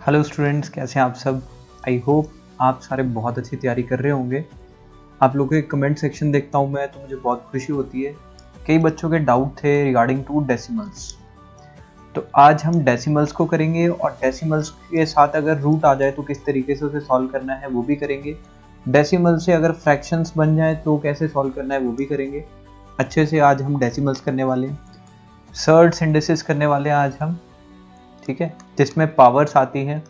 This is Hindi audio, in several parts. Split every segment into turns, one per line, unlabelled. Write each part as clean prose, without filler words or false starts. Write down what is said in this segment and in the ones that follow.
हेलो स्टूडेंट्स, कैसे हैं आप सब। आई होप आप सारे बहुत अच्छी तैयारी कर रहे होंगे। आप लोगों के कमेंट सेक्शन देखता हूं मैं, तो मुझे बहुत खुशी होती है। कई बच्चों के डाउट थे रिगार्डिंग टू डेसिमल्स, तो आज हम डेसिमल्स को करेंगे और डेसिमल्स के साथ अगर रूट आ जाए तो किस तरीके से उसे सॉल्व करना है वो भी करेंगे। डेसिमल से अगर फ्रैक्शंस बन जाए तो कैसे सॉल्व करना है वो भी करेंगे। अच्छे से आज हम डेसिमल्स करने वाले हैं, सर्ड्स इंडिसेस करने वाले हैं आज हम, ठीक है, जिसमें पावर्स आती हैं।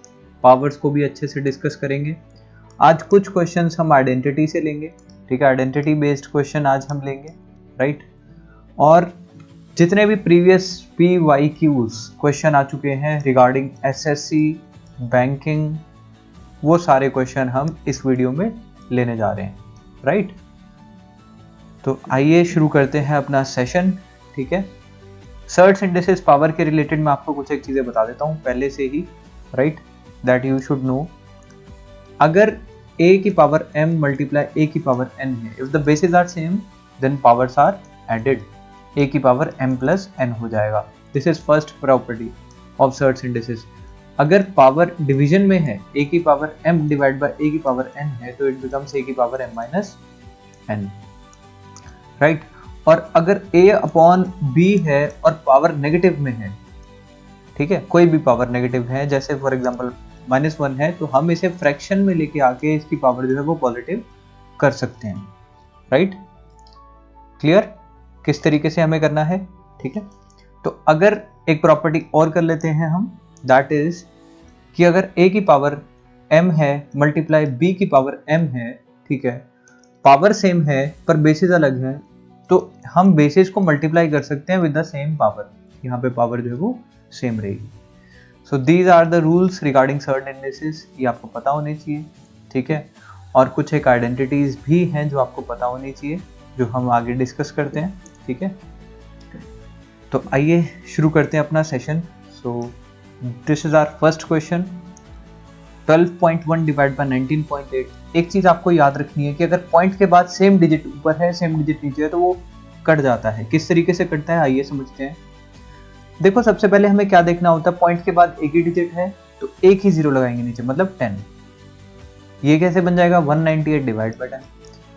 पावर्स को भी अच्छे से डिस्कस करेंगे। आज कुछ क्वेश्चंस हम आइडेंटिटी से लेंगे, ठीक है, आइडेंटिटी बेस्ड क्वेश्चन आज हम लेंगे, राइट। और जितने भी प्रीवियस PYQs क्वेश्चन आ चुके हैं रिगार्डिंग SSC बैंकिंग, वो सारे क्वेश्चन हम इस वीडियो में लेने जा रहे हैं, राइट। तो आइए शुरू करते हैं अपना सेशन, ठीक है। सर्ट्स इंडिसेस पावर के रिलेटेड मैं आपको कुछ एक चीजें बता देता हूं पहले से ही, right, that you should know. अगर a की पावर m मल्टीप्लाई a की पावर n है, if the basis are same then powers are added, a की पावर m प्लस n हो जाएगा। This is first property of surds indices. अगर पावर डिवीजन में है, a की पावर m डिवाइड बाय a की पावर n है, तो इट बिकम्स a की पावर m माइनस n, राइट। और अगर a अपॉन b है और पावर नेगेटिव में है, ठीक है, कोई भी पावर नेगेटिव है, जैसे फॉर एग्जांपल -1 है, तो हम इसे फ्रैक्शन में लेके आके इसकी पावर जो है वो पॉजिटिव कर सकते हैं, राइट। क्लियर किस तरीके से हमें करना है, ठीक है। तो अगर एक प्रॉपर्टी और कर लेते हैं हम, दैट इज कि अगर a की पावर m है मल्टीप्लाई b की पावर m है, ठीक है, पावर सेम है पर बेसिस अलग है, तो हम बेसिस को मल्टीप्लाई कर सकते हैं विद द सेम पावर। यहाँ पे पावर जो है वो सेम रहेगी। So these are the rules regarding surd indices, ये आपको पता होने चाहिए, ठीक है। और कुछ एक आइडेंटिटीज भी हैं जो आपको पता होनी चाहिए, जो हम आगे डिस्कस करते हैं, ठीक है। तो आइए शुरू करते हैं अपना session. So this is our first question, 12.1 divide by 19.8। एक चीज आपको याद रखनी है कि अगर पॉइंट के बाद सेम डिजिट ऊपर है सेम डिजिट नीचे है तो वो कट जाता है। किस तरीके से कटता है आइए समझते हैं। देखो, सबसे पहले हमें क्या देखना होता है, पॉइंट के बाद एक ही डिजिट है तो एक ही जीरो लगाएंगे नीचे, मतलब 10। ये कैसे बन जाएगा, 198 डिवाइड बाय 10।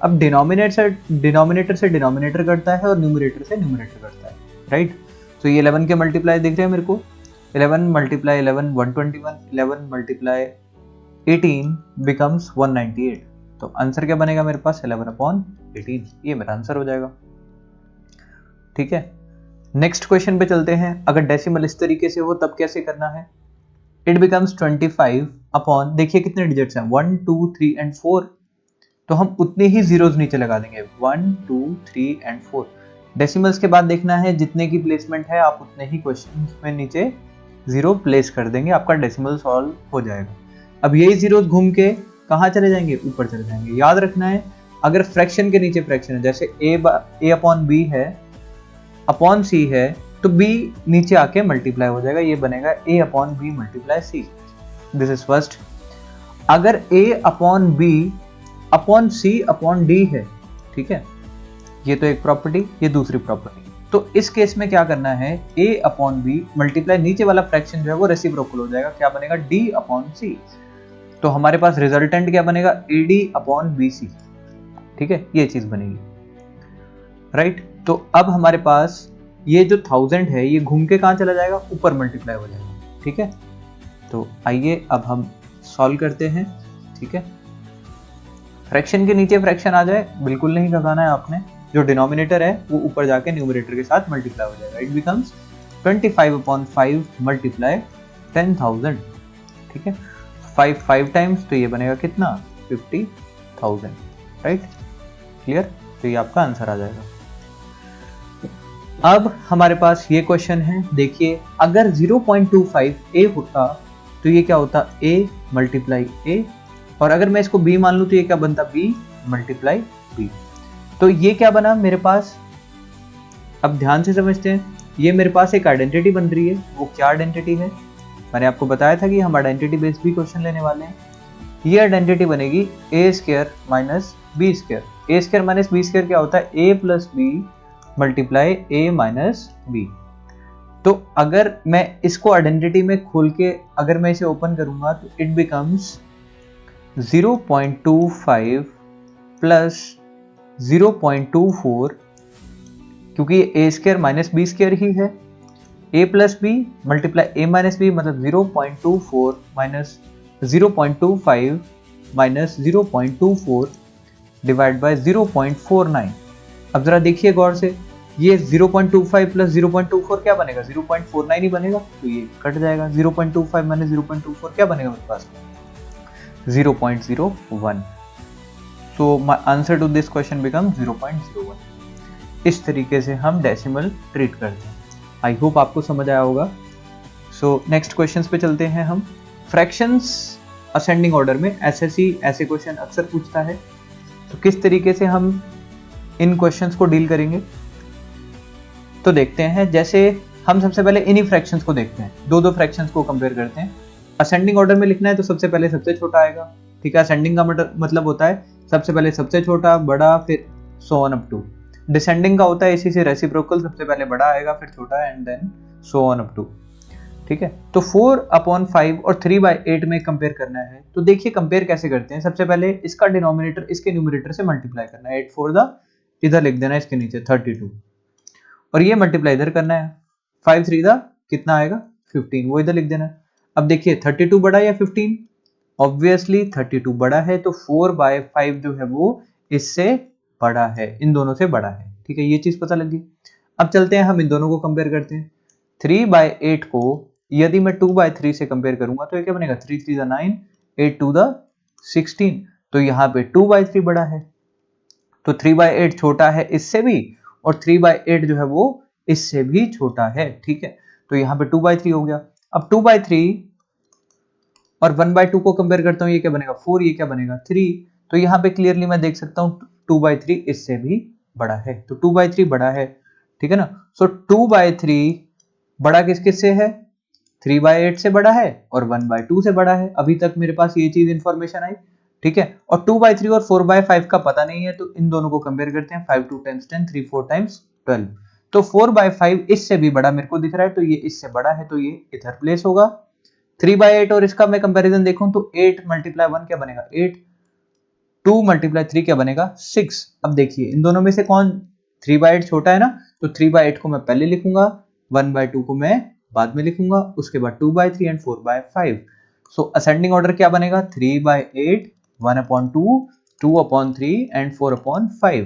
अब डिनोमिनेटर से डिनोमिनेटर कटता है और न्यूमरेटर से न्यूमरेटर कटता है, राइट। तो ये 11 के मल्टीप्लाई दिख रहे हैं मेरे को, 11 मल्टीप्लाई 11 121, 11 मल्टीप्लाई 18 बिकम्स 198। तो आंसर क्या बनेगा मेरे पास, 11/18। ये मेरा आंसर हो जाएगा, ठीक है। नेक्स्ट क्वेश्चन पे चलते हैं। अगर डेसिमल इस तरीके से हो तब कैसे करना है, इट बिकम्स 25 अपॉन, देखिए कितने डिजिट्स हैं, 1 2 3 एंड 4, तो हम उतने ही जीरोस नीचे लगा देंगे, 1 2 3 एंड 4। डेसिमल्स के बाद देखना है जितने की प्लेसमेंट है आप उतने ही क्वेश्चन में नीचे जीरो प्लेस कर देंगे, आपका डेसिमल सॉल्व हो जाएगा। अब यही जीरोस घूम के कहाँ चले जाएंगे, ऊपर चले जाएंगे। याद रखना है, अगर फ्रैक्शन के नीचे फ्रैक्शन है, जैसे a अपॉन b है अपॉन c है, तो b नीचे आके मल्टीप्लाई हो जाएगा, ये बनेगा a upon b multiply c। This is first. अगर a upon b upon c upon d है, ठीक है, ये तो एक प्रॉपर्टी, ये दूसरी प्रॉपर्टी। तो इस केस में क्या करना है, a अपॉन b मल्टीप्लाई नीचे वाला फ्रैक्शन जो है वो रेसिप्रोकल हो जाएगा, क्या बनेगा, d अपॉन c। तो हमारे पास रिजल्टेंट क्या बनेगा, AD अपॉन BC, ठीक है, ये चीज बनेगी, राइट। तो अब हमारे पास ये जो 1000 है ये घूम के कहाँ चला जाएगा, ऊपर मल्टीप्लाई हो जाएगा, ठीक है। तो आइए अब हम सॉल्व करते हैं, ठीक है। फ्रैक्शन के नीचे फ्रैक्शन आ जाए बिल्कुल नहीं घटाना है आपने, जो डिनोमिनेटर है वो ऊपर जाके न्यूमरेटर के साथ मल्टीप्लाई हो जाएगा। इट बिकम्स 25/5 मल्टीप्लाई 10,000, ठीक है, 5 टाइम्स, तो ये बनेगा कितना, 50,000, राइट। क्लियर, तो ये आपका आंसर आ जाएगा। अब हमारे पास ये क्वेश्चन है, देखिए अगर 0.25 a होता तो ये क्या होता, a मल्टीप्लाई a, और अगर मैं इसको b मान लूं तो ये क्या बनता, b मल्टीप्लाई b। तो ये क्या बना मेरे पास, अब ध्यान से समझते हैं, ये मेरे पास एक आइडेंटिटी बन रही है। वो क्या आइडेंटिटी है, मैंने आपको बताया था कि हम आइडेंटिटी बेस्ड भी क्वेश्चन लेने वाले हैं। ये आइडेंटिटी बनेगी a square minus b square. a square minus b square क्या होता है, a प्लस b multiply a minus b। तो अगर मैं इसको आइडेंटिटी में खोल के अगर मैं इसे ओपन करूंगा तो इट बिकम्स 0.25 प्लस 0.24, क्योंकि A square minus B square ही है, a plus B multiply a minus B मतलब 0.24 माइनस 0.25 माइनस 0.24 डिवाइड बाय 0.49। अब जरा देखिए गौर से, ये 0.25 प्लस 0.24 क्या बनेगा, 0.49 ही बनेगा, तो ये कट जाएगा। 0.25 माइनस 0.24 क्या बनेगा मेरे पास, 0.01। So my answer to this question become 0.01। इस तरीके से हम डेसिमल ट्रीट करते हैं। आई होप आपको समझ आया होगा। सो नेक्स्ट क्वेश्चंस पे चलते हैं हम। फ्रैक्शंस असेंडिंग ऑर्डर में एसएससी ऐसे क्वेश्चन अक्सर पूछता है, तो किस तरीके से हम इन क्वेश्चंस को डील करेंगे तो देखते हैं। जैसे हम सबसे पहले इन्हीं फ्रैक्शंस को देखते हैं, दो फ्रैक्शंस को कंपेयर करते हैं। असेंडिंग ऑर्डर में लिखना है तो सबसे पहले सबसे छोटा आएगा, ठीक है। असेंडिंग का मतलब होता है सबसे पहले सबसे छोटा, बड़ा, फिर so on up to. Descending का होता है इसी से रेसिप्रोकल, सबसे पहले बड़ा आएगा फिर छोटा and then so on up to, ठीक है। तो 4/5 और 3/8 में कंपेयर करना है, तो देखिए कंपेयर कैसे करते हैं। सबसे पहले इसका डिनोमिनेटर इसके न्यूमरेटर से मल्टीप्लाई करना है। 8 4 द, इधर लिख देना है इसके नीचे 32, और ये मल्टीप्लाई इधर करना है। 5 3 द कितना आएगा 15, वो इधर लिख देना है। अब देखिए 32 बड़ा या 15, ऑब्वियसली 32 बड़ा है, तो 4/5 जो है वो इससे बड़ा है, इन दोनों से बड़ा है, ठीक है। ये चीज पता लगी। अब चलते हैं हम इन दोनों को कंपेयर करते हैं। 3/8 को यदि मैं 2/3 से कंपेयर करूंगा तो ये क्या बनेगा, 3 3 द 9, 8 2 द 16, तो यहाँ पे 2/3 बड़ा है, तो 3/8 छोटा है इससे भी, और 3/8 जो है वो इससे भी छोटा है, ठीक है। तो यहाँ पे 2/3 हो गया। अब 2/3 और 1/2 को कंपेयर करता हूँ, ये क्या बनेगा 4, ये क्या बनेगा 3, तो यहाँ पे क्लियरली मैं देख सकता हूँ 2/3 इससे भी बड़ा है, तो 2/3 बड़ा है, ठीक है ना। सो 2/3 बड़ा किस किस से है, 3/8 से बड़ा है और 1/2 से बड़ा है। अभी तक मेरे पास ये चीज इंफॉर्मेशन आई, ठीक है। और 2/3 और 4/5 का पता नहीं है, तो इन दोनों को कंपेयर करते हैं। 5 2 10 10, 3 4 टाइम्स 12, तो 4/5 इससे भी बड़ा मेरे को दिख रहा है, तो ये इससे बड़ा है, तो ये इधर प्लेस होगा। 3/8 और इसका मैं कंपैरिजन देखूं तो 8 × 1 क्या बनेगा 8, 2 × 3 क्या बनेगा 6। अब देखिए इन दोनों में से कौन 3/8 छोटा है ना, तो 3/8 को मैं पहले लिखूंगा, 1/2 को मैं बाद में लिखूंगा, उसके बाद 2/3 एंड 4/5। सो असेंडिंग ऑर्डर क्या बनेगा 3/8, 1/2, 2/3 एंड 4/5।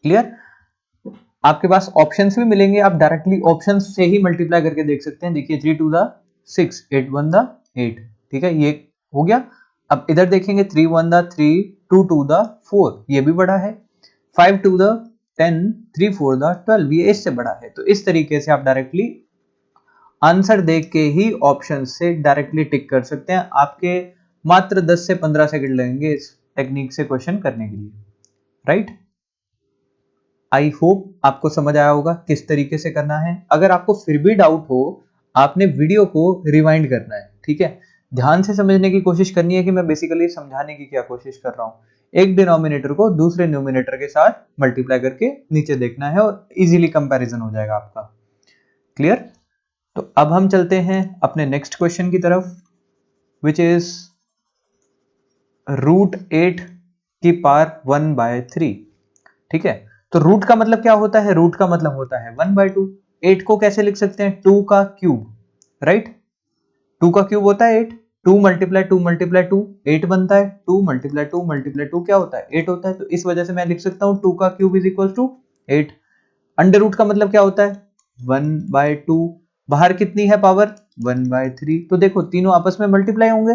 क्लियर। आपके पास ऑप्शंस भी मिलेंगे, आप डायरेक्टली ऑप्शंस से ही मल्टीप्लाई करके देख सकते हैं। देखिए 3 2 द 6, 8 1 द 8, ठीक है, ये हो गया। अब इधर देखेंगे 3 1 द 3, 2 2 द 4, ये भी बड़ा है। 5 2 द 10, 3 4 द 12, ये इससे बड़ा है। तो इस तरीके से आप डायरेक्टली आंसर देख के ही ऑप्शन से डायरेक्टली टिक कर सकते हैं। आपके मात्र 10 से 15 सेकंड लगेंगे इस टेक्निक से क्वेश्चन करने के लिए, राइट। आई होप आपको समझ आया होगा किस तरीके से करना है। अगर आपको फिर भी डाउट हो, आपने वीडियो को रिवाइंड करना है, ठीक है। ध्यान से समझने की कोशिश करनी है कि मैं बेसिकली समझाने की क्या कोशिश कर रहा हूं। एक डिनोमिनेटर को दूसरे न्यूमिनेटर के साथ मल्टीप्लाई करके नीचे देखना है और इजीली कंपैरिजन हो जाएगा आपका। क्लियर। तो अब हम चलते हैं अपने नेक्स्ट क्वेश्चन की तरफ, विच इज √8 की पावर 1/3, ठीक है। तो रूट का मतलब क्या होता है, रूट का मतलब होता है 1/2। 8 को कैसे लिख सकते हैं, 2 का क्यूब, राइट। 2 का क्यूब होता है 8, 2 × 2 × 2 8 बनता है, 2 × 2 × 2 क्या होता है 8 होता है। तो इस वजह से मैं लिख सकता हूं 2 का cube is equal to 8। Under root का मतलब क्या होता है 1/2, बाहर कितनी है पावर 1/3, तो देखो तीनों आपस में मल्टीप्लाई होंगे,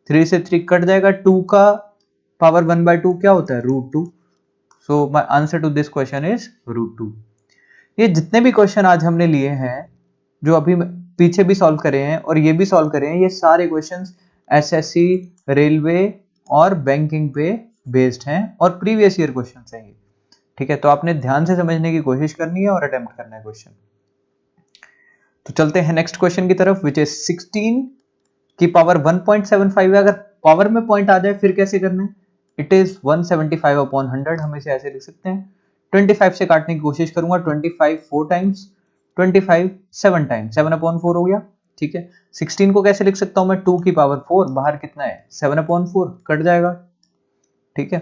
3 से 3 कट जाएगा, 2 का पावर 1/2 क्या होता है √2। So my answer to this question is √2। ये जितने भी क्वेश्चन आज हमने लिए हैं, जो अभी पीछे भी सॉल्व करे हैं और ये भी सॉल्व करे हैं, ये सारे क्वेश्चंस एसएससी, रेलवे और बैंकिंग पे बेस्ड हैं और प्रीवियस ईयर क्वेश्चंस हैं ये, ठीक है। तो आपने ध्यान से समझने की कोशिश करनी है और अटेम्प्ट करना है क्वेश्चन। तो चलते हैं नेक्स्ट क्वेश्चन की तरफ, विच इज 16 की पावर 1.75 है। अगर पावर में पॉइंट आ जाए फिर कैसे करना है, इट इज 175/100, हम इसे ऐसे लिख सकते हैं। 25 से काटने की कोशिश करूंगा, 25 4 टाइम्स, 25 7 टाइम्स 7/4 हो गया, ठीक है। 16 को कैसे लिख सकता हूं मैं, 2 की पावर 4, बाहर कितना है 7/4, कट जाएगा, ठीक है।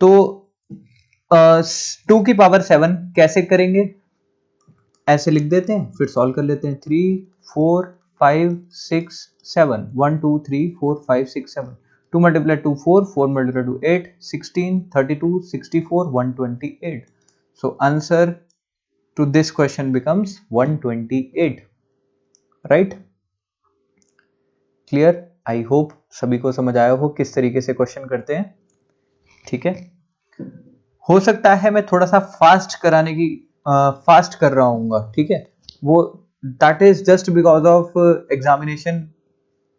तो 2 की पावर 7 कैसे करेंगे, ऐसे लिख देते हैं, फिर सॉल्व कर लेते हैं। 3 4 5 6 7 1 2 3 4 5 6 7 2 multiply 2 4 4 multiply 2 8 16 32 64 128. So answer to this question becomes 128, right? Clear? I hope सभी को समझ आया हो किस तरीके से क्वेश्चन करते हैं, ठीक है। हो सकता है मैं थोड़ा सा फास्ट कराने की फास्ट कर रहा हूँ, ठीक है, वो that is just because of examination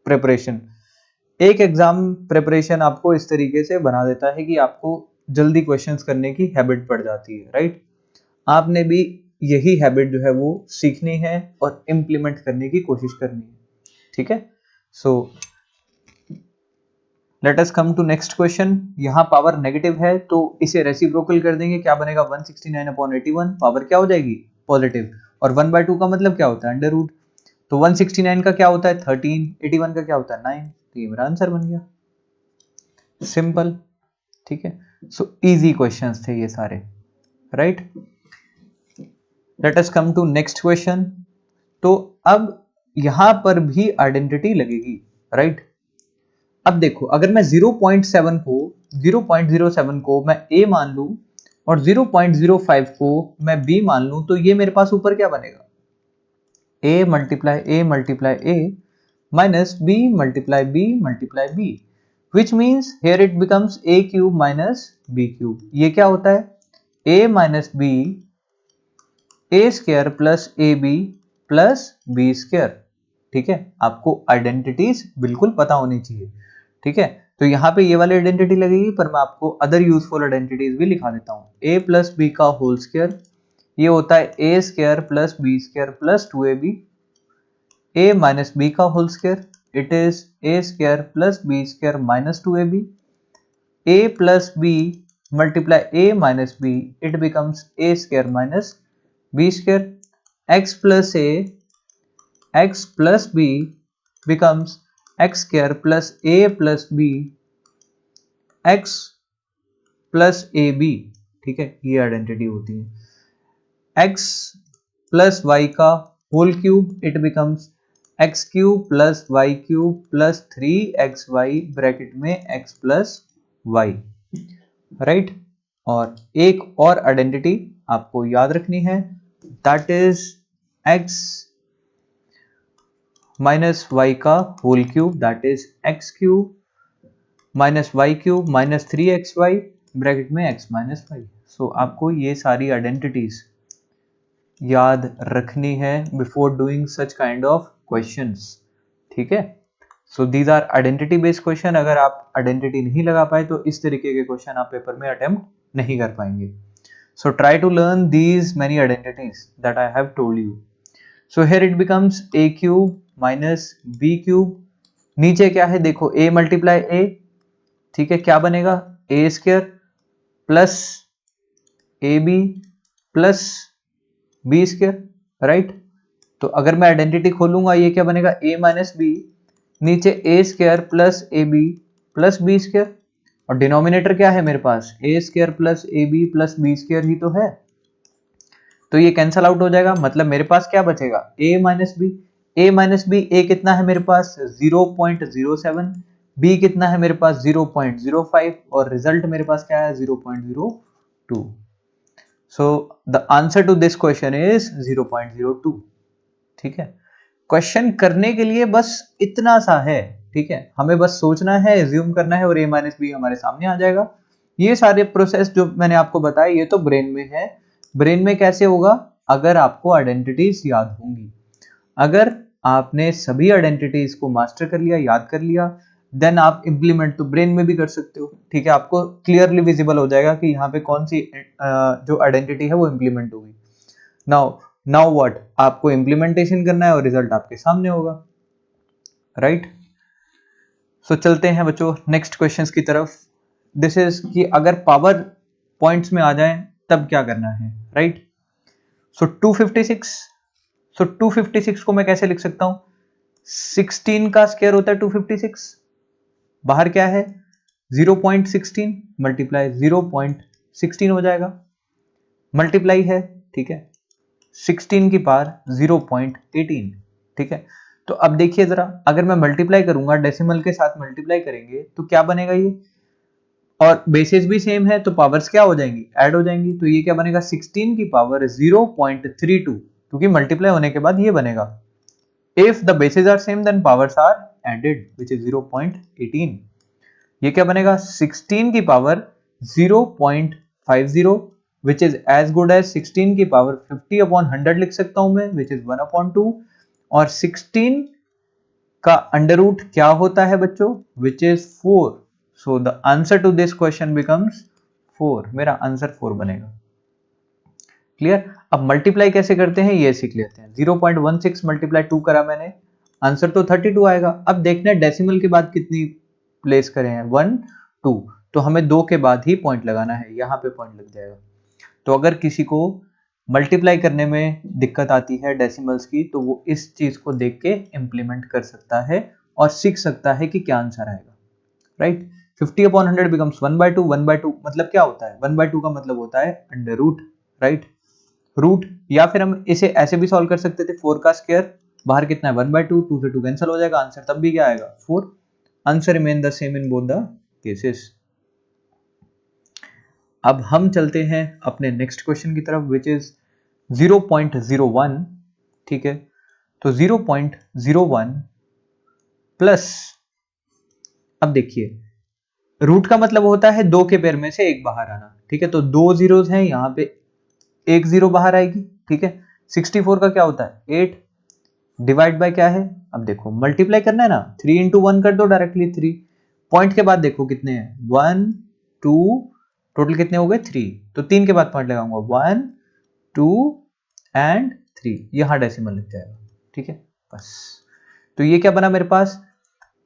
preparation. एक एग्जाम प्रिपरेशन आपको इस तरीके से बना देता है कि आपको जल्दी क्वेश्चंस करने की हैबिट पड़ जाती है, राइट। आपने भी यही हैबिट जो है वो सीखनी है और इम्प्लीमेंट करने की कोशिश करनी है, ठीक है। So let us come to next question. यहाँ पावर नेगेटिव है तो इसे रेसिप्रोकल कर देंगे, क्या बनेगा 169/81, पावर क्या हो जाएगी पॉजिटिव, और 1/2 का मतलब क्या होता है अंडर रूट, तो 169 का क्या होता है 13, 81 का क्या होता है 9, तो ये मेरा आंसर बन गया, सिंपल, ठीक है। सो इजी क्वेश्चंस थे ये सारे, right. Let us come to next question. तो अब यहां पर भी आइडेंटिटी लगेगी, राइट। अब देखो, अगर मैं 0.07 को मैं a मान लूं और 0.05 को मैं b मान लूं, तो ये मेरे पास ऊपर क्या बनेगा, a multiply a minus b multiply b, which means here it becomes a cube minus b cube. ये क्या होता है a minus b a square plus A B plus B square, ठीक है। आपको आइडेंटिटीज बिल्कुल पता होनी चाहिए, ठीक है। तो यहाँ पे ये वाली आइडेंटिटी लगेगी, पर मैं आपको अदर यूजफुल आइडेंटिटीज भी लिखा देता हूँ। a प्लस बी का होल स्क्वायर, ये होता है a square plus B square plus 2ab, a minus b का whole square, it is a square plus B square minus 2ab, a प्लस b multiply a minus b, it becomes a square minus b square, x plus b becomes x square plus a plus b x plus ab, ठीक है। ये आइडेंटिटी होती है। x plus y का whole cube, it becomes x cube plus y cube plus 3xy bracket में x प्लस वाई, राइट। और एक और आइडेंटिटी आपको याद रखनी है, that is x minus y का whole cube, that is x cube minus y cube minus 3xy bracket में x माइनस वाई। सो आपको ये सारी आइडेंटिटीज याद रखनी है before doing such kind of questions, ठीक है। So these are identity based question. अगर आप आइडेंटिटी नहीं लगा पाए तो इस तरीके के क्वेश्चन आप पेपर में अटेम्प्ट नहीं कर पाएंगे। So try to learn these many identities that I have told you. So here it becomes a cube minus b cube, नीचे क्या है देखो a मल्टीप्लाई a, ठीक है, क्या बनेगा a square plus A B plus B square, right. तो अगर मैं आइडेंटिटी खोलूंगा ये क्या बनेगा a माइनस बी, नीचे a square plus A B plus B square, और डिनोमिनेटर क्या है मेरे पास a square plus A B plus B square ही तो है, तो ये कैंसल आउट हो जाएगा। मतलब मेरे पास क्या बचेगा a माइनस बी, a कितना है मेरे पास 0.07, b कितना है मेरे पास 0.05, और रिजल्ट मेरे पास क्या है 0.02। So the answer to this question is 0.02, ठीक है। क्वेश्चन करने के लिए बस इतना सा है, ठीक है, हमें बस सोचना है, एज्यूम करना है, और a माइनस बी हमारे सामने आ जाएगा। ये सारे प्रोसेस जो मैंने आपको बताया ये तो ब्रेन में है। ब्रेन में कैसे होगा, अगर आपको आइडेंटिटीज याद होंगी। अगर आपने सभी आइडेंटिटीज को मास्टर कर लिया, याद कर लिया, देन आप इंप्लीमेंट तो ब्रेन में भी कर सकते हो, ठीक है। आपको क्लियरली विजिबल हो जाएगा कि यहाँ पे कौन सी जो आइडेंटिटी है वो इंप्लीमेंट होगी। नाउ व्हाट, आपको इंप्लीमेंटेशन करना है और रिजल्ट आपके सामने होगा, राइट। सो चलते हैं बच्चों नेक्स्ट क्वेश्चंस की तरफ। दिस इज कि अगर पावर पॉइंट्स में आ जाए तब क्या करना है, राइट। सो 256, सो 256 को मैं कैसे लिख सकता हूं? 16 का स्क्वायर होता है 256, बाहर क्या है 0.16 मल्टीप्लाई 0.16 हो जाएगा, मल्टीप्लाई है, ठीक है, 16 की पावर 0.18, ठीक है। तो अब देखिए जरा, अगर मैं मल्टीप्लाई करूंगा, डेसिमल के साथ मल्टीप्लाई करेंगे तो क्या बनेगा ये, और बेसिस भी सेम है तो पावर्स क्या हो जाएंगी, ऐड हो जाएंगी। तो ये क्या बनेगा 16 की पावर 0.32, क्योंकि मल्टीप्लाई होने के बाद ये बनेगा। If the basis are same then powers are added which is 0.18। ये क्या बनेगा 16 की power 0.50 which is as good as 16 की पावर 50/100 लिख सकता हूं मैं, विच इज 1/2। और 16 का अंडर रूट क्या होता है बच्चों, which is 4। So the answer to this question becomes 4। मेरा आंसर 4 बनेगा। क्लियर। अब मल्टीप्लाई कैसे करते हैं ये सीख लेते हैं। 0.16 मल्टीप्लाई 2 करा मैंने, आंसर तो 32 आएगा। अब देखना है डेसिमल के बाद कितनी प्लेस करें हैं, 1 2, तो हमें 2 के बाद ही पॉइंट लगाना है, यहां पे पॉइंट लग जाएगा। तो अगर किसी को मल्टीप्लाई करने में दिक्कत आती है डेसिमल्स की, तो वो इस चीज को देख के इंप्लीमेंट कर सकता है और सीख सकता है कि क्या आंसर आएगा, राइट। 50/100 बिकम्स 1/2। 1/2 मतलब क्या होता है, 1/2 का मतलब होता है अंडर रूट, राइट, रूट। या फिर हम इसे ऐसे भी सॉल्व कर सकते थे, 4 का स्क्वायर, बाहर कितना है 1/2, 2 से 2 कैंसिल हो जाएगा, आंसर तब भी क्या आएगा 4। Answer remain the same in both the cases. अब हम चलते हैं अपने नेक्स्ट क्वेश्चन की तरफ, विच इज 0.01, ठीक है। तो 0.01 प्लस, अब देखिए रूट का मतलब होता है दो के पेयर में से एक बाहर आना, ठीक है। तो दो जीरोस हैं, यहां पे एक जीरो बाहर आएगी, ठीक है। 64 का क्या होता है 8, डिवाइड बाय क्या है, अब देखो मल्टीप्लाई करना है ना, 3 इंटू 1 कर दो डायरेक्टली 3। पॉइंट के बाद देखो कितने हैं 1 2, टोटल कितने हो गए 3, तो 3 के बाद पॉइंट लगाऊंगा 1 2 एंड 3, यहां डेसिमल लिख जाएगा, ठीक है बस। तो ये क्या बना मेरे पास,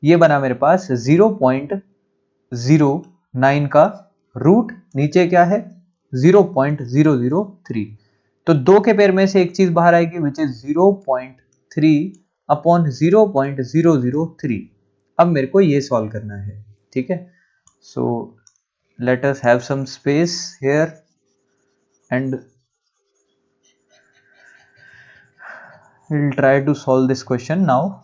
ये बना मेरे पास 0.09 का रूट, नीचे क्या है 0.003। तो दो के पेयर में से एक चीज बाहर आएगी विच इज 0.3/0.003। अब मेरे को ये सॉल्व करना है, ठीक है। So let us have some space here and we'll try to solve this question now.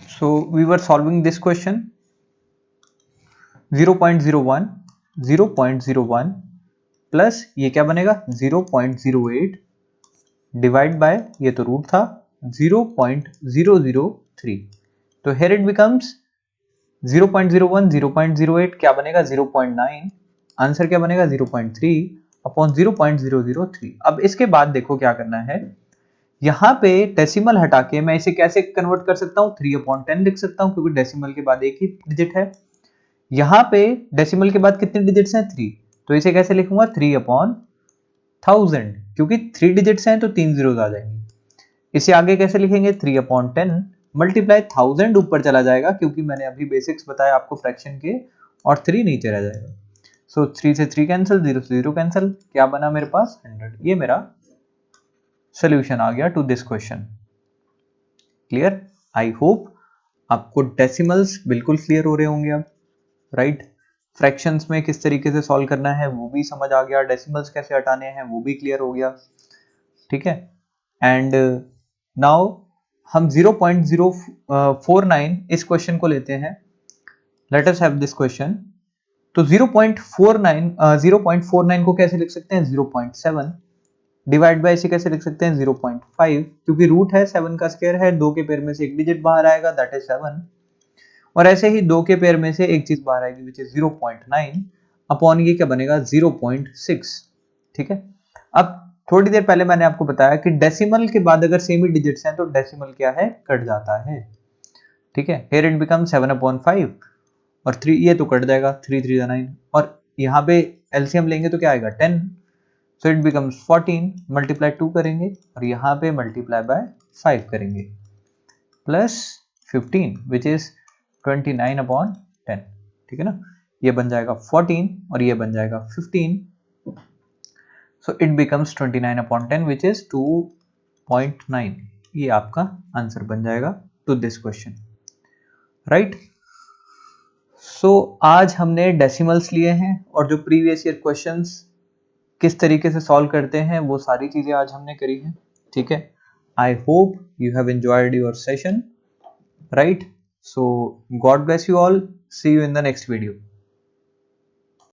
So we were solving this question 0.01 plus ये क्या बनेगा 0.08 डिवाइड बाय, ये तो रूट था 0.003। तो here it becomes 0.01 0.08 क्या बनेगा 0.9, आंसर क्या बनेगा 0.3/0.003। अब इसके बाद देखो क्या करना है, यहां पे डेसिमल हटा के मैं इसे कैसे कन्वर्ट कर सकता हूं, 3/10 लिख सकता हूं, क्योंकि डेसिमल के बाद एक ही डिजिट है। यहां पे डेसिमल के बाद कितने डिजिट्स हैं 3, तो इसे कैसे लिखूंगा 3/1000, क्योंकि 3 डिजिट्स हैं तो 3 जीरोस आ जाएंगे। इसे आगे कैसे लिखेंगे 3/10 मल्टीप्लाई 1000 ऊपर चला जाएगा, क्योंकि मैंने अभी बेसिक्स बताया आपको फ्रैक्शन के, और 3 नीचे रह जाएगा। सो 3 से 3 कैंसिल, 0 से 0 कैंसिल, क्या बना मेरे पास 100। ये मेरा सोल्यूशन आ गया to this question. Clear, I hope आपको डेसिमल्स बिल्कुल क्लियर हो रहे होंगे अब, राइट। फ्रैक्शंस में किस तरीके से सॉल्व करना है वो भी समझ आ गया, डेसिमल्स कैसे हटाने हैं वो भी क्लियर हो गया, ठीक है। एंड नाउ हम 0.049 इस क्वेश्चन को लेते हैं, late us have this question. तो 0.49 को कैसे लिख सकते हैं 0.7, डिवाइड बाय इसे कैसे लिख सकते हैं 0.5, क्योंकि रूट है 7 का स्क्वायर है, दो के पेयर में से एक डिजिट बाहर आएगा दैट इज 7, और ऐसे ही दो के पेयर में से एक चीज बाहर आएगी विच इज 0.9 अपॉन ये क्या बनेगा 0.6, ठीक है। अब थोड़ी देर पहले मैंने आपको बताया कि डेसिमल के बाद अगर सेम ही डिजिट्स हैं तो डेसिमल क्या है कट जाता है, ठीक है। here it becomes 7/5 और 3 ये तो कट जाएगा, 3 3 9, और यहाँ पे एलसीएम लेंगे तो क्या आएगा 10, सो इट बिकम्स 14 मल्टीप्लाई 2 करेंगे और यहाँ पे मल्टीप्लाई बाय 5 करेंगे प्लस 15 विच इज 29/10, ठीक है ना। ये बन जाएगा 14 और ये बन जाएगा 15, so it becomes 29/10 which is 2.9। ये आपका आंसर बन जाएगा टू दिस क्वेश्चन, राइट। सो आज हमने डेसिमल्स लिए हैं और जो प्रीवियस ईयर क्वेश्चंस किस तरीके से सॉल्व करते हैं वो सारी चीजें आज हमने करी हैं, ठीक है। I hope you have enjoyed your session, right. So God bless you all, see you in the next video.